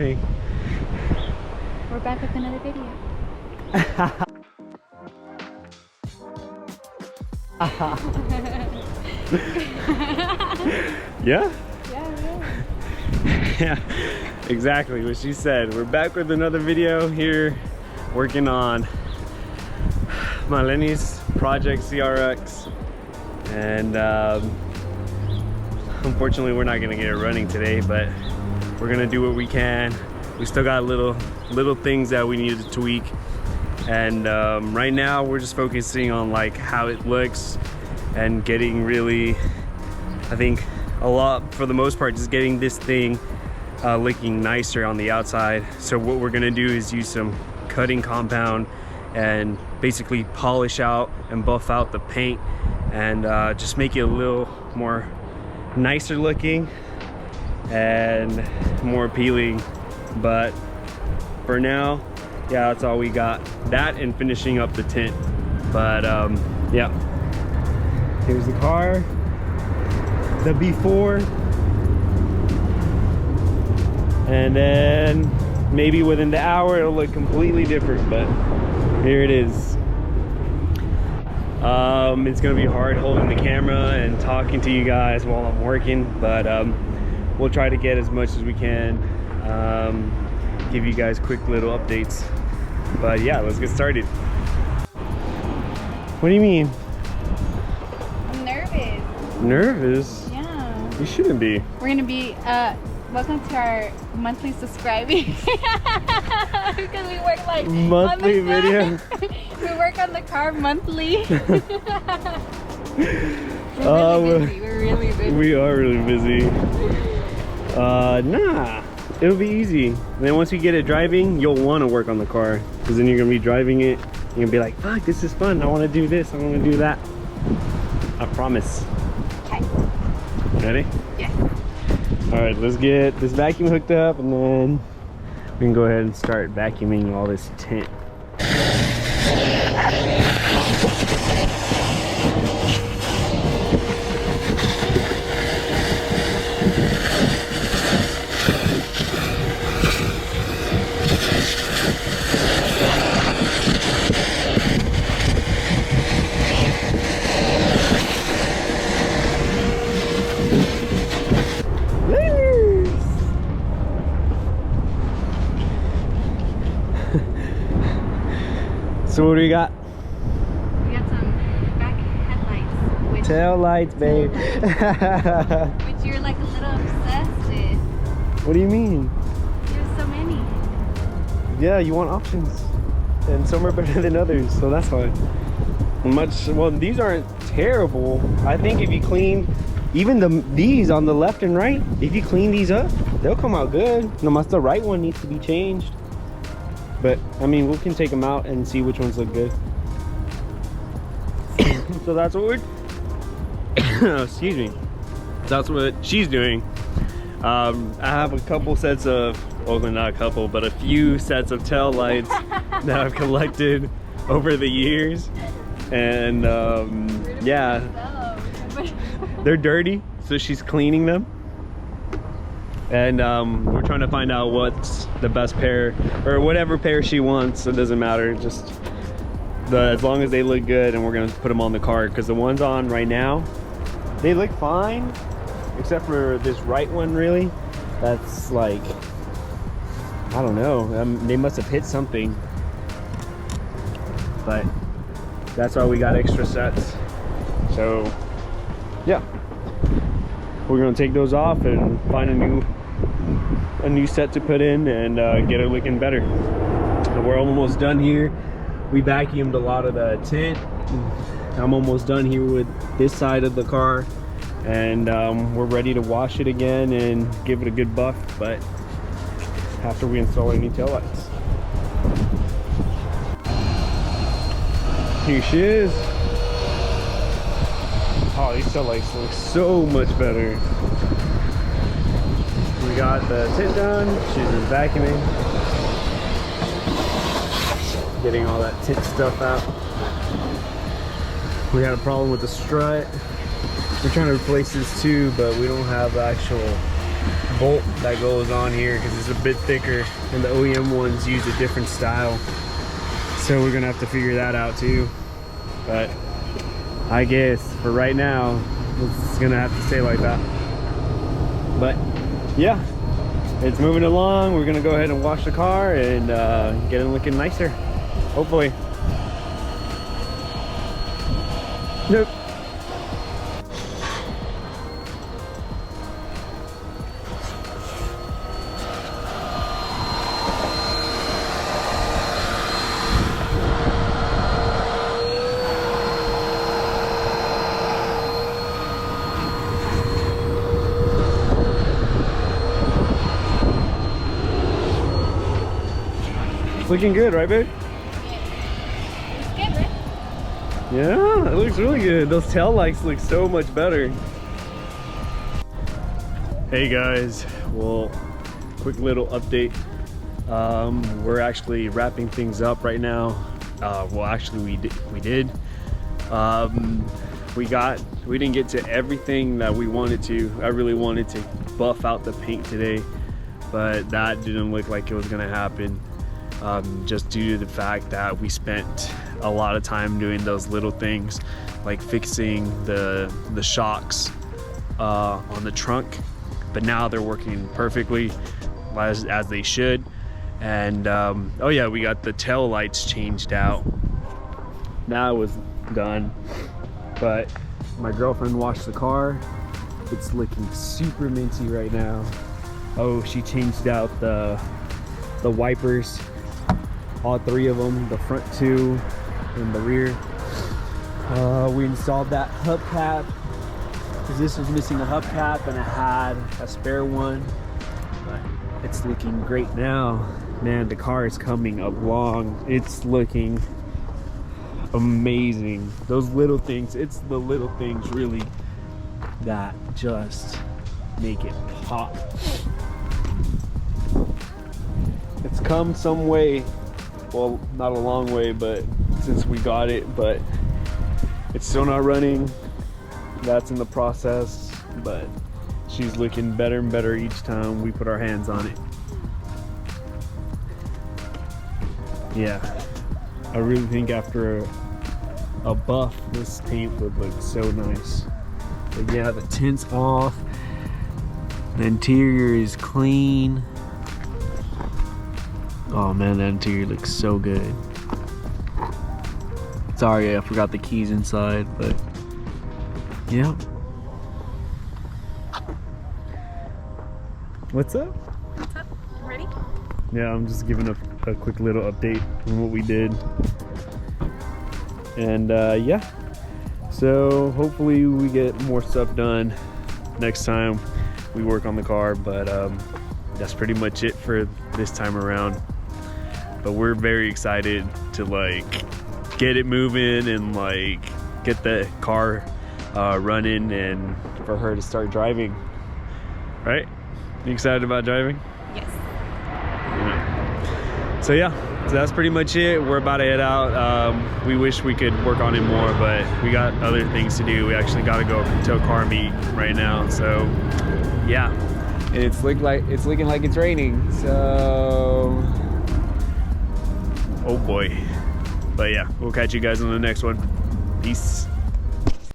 Hey. We're back with another video. Yeah? Yeah. Yeah, exactly what she said. We're back with another video here, working on Maleni's project CRX, and unfortunately we're not gonna get it running today, but we're gonna do what we can. We still got little things that we need to tweak, and right now we're just focusing on like how it looks and getting really, I think a lot, for the most part, just getting this thing looking nicer on the outside. So what we're gonna do is use some cutting compound and basically polish out and buff out the paint and just make it a little more nicer looking and more appealing. But for now, yeah, that's all we got. That and finishing up the tint. But yeah, here's the car, the before, and then maybe within the hour it'll look completely different, but here it is. It's gonna be hard holding the camera and talking to you guys while I'm working, but we'll try to get as much as we can, give you guys quick little updates. But yeah, let's get started. What do you mean? I'm nervous. Nervous? Yeah. You shouldn't be. We're gonna be welcome to our monthly subscribing because we work like Monthly on the video. We work on the car monthly. We're really busy. We are really busy. Nah, it'll be easy. And then once you get it driving, you'll want to work on the car, because then you're gonna be driving it. You're gonna be like, fuck, this is fun. I want to do this. I want to do that. I promise. Okay. Ready? Yeah. All right, let's get this vacuum hooked up, and then we can go ahead and start vacuuming all this tint. So what do we got? We got some back headlights. Which, Tail lights, babe. which you're like a little obsessed with. What do you mean? You have so many. Yeah, you want options, and some are better than others, so that's why. Well, these aren't terrible. I think if you clean even these on the left and right, if you clean these up, they'll come out good. No, matter the right one needs to be changed. But I mean, we can take them out and see which ones look good. So that's what we're excuse me, that's what she's doing. I have a couple sets of, well, not a couple, but a few sets of tail lights that I've collected over the years, and yeah, they're dirty, so she's cleaning them. And we're trying to find out what's the best pair, or whatever pair she wants. It doesn't matter, just as long as they look good, and we're gonna put them on the car, because the ones on right now, they look fine, except for this right one. Really, that's like, I don't know, they must have hit something, but that's why we got extra sets. So yeah, we're gonna take those off and find a new set to put in, and get it looking better. And we're almost done here. We vacuumed a lot of the tint. I'm almost done here with this side of the car, and we're ready to wash it again and give it a good buff, but after we install our new taillights. Here she is. Oh, these taillights look so much better. We got the tint done. She's just vacuuming, getting all that tint stuff out. We had a problem with the strut. We're trying to replace this too, but we don't have the actual bolt that goes on here because it's a bit thicker, and the OEM ones use a different style. So we're gonna have to figure that out too. But I guess for right now, it's gonna have to stay like that. But yeah, it's moving along. We're gonna go ahead and wash the car and get it looking nicer, hopefully. Nope. It's looking good, right, babe? It's good, right? Yeah, it looks really good. Those tail lights look so much better. Hey guys, well, quick little update. We're actually wrapping things up right now. Well, actually we did. We didn't get to everything that we wanted to. I really wanted to buff out the paint today, but that didn't look like it was gonna happen. Just due to the fact that we spent a lot of time doing those little things like fixing the shocks on the trunk, but now they're working perfectly as they should. And oh yeah, we got the tail lights changed out. Now it was done, but my girlfriend washed the car. It's looking super minty right now. Oh, she changed out the wipers, all three of them, the front two and the rear. We installed that hubcap because this was missing a hubcap and it had a spare one, but it's looking great now. Man, the car is coming along. It's looking amazing. Those little things, it's the little things really that just make it pop. It's come some way. Well, not a long way, but since we got it, but it's still not running. That's in the process, but she's looking better and better each time we put our hands on it. Yeah, I really think after a buff, this paint would look so nice. But yeah, the tint's off, the interior is clean. Oh man, that interior looks so good. Sorry, I forgot the keys inside, but yeah. What's up? What's up? Ready? Yeah, I'm just giving a quick little update on what we did. And yeah, so hopefully we get more stuff done next time we work on the car, but that's pretty much it for this time around. But we're very excited to like get it moving and like get the car running and for her to start driving. Right? You excited about driving? Yes. Right. So yeah, so that's pretty much it. We're about to head out. We wish we could work on it more, but we got other things to do. We actually got to go to a car meet right now. So yeah, and it's looking like it's raining. So oh boy. But yeah, we'll catch you guys on the next one. Peace.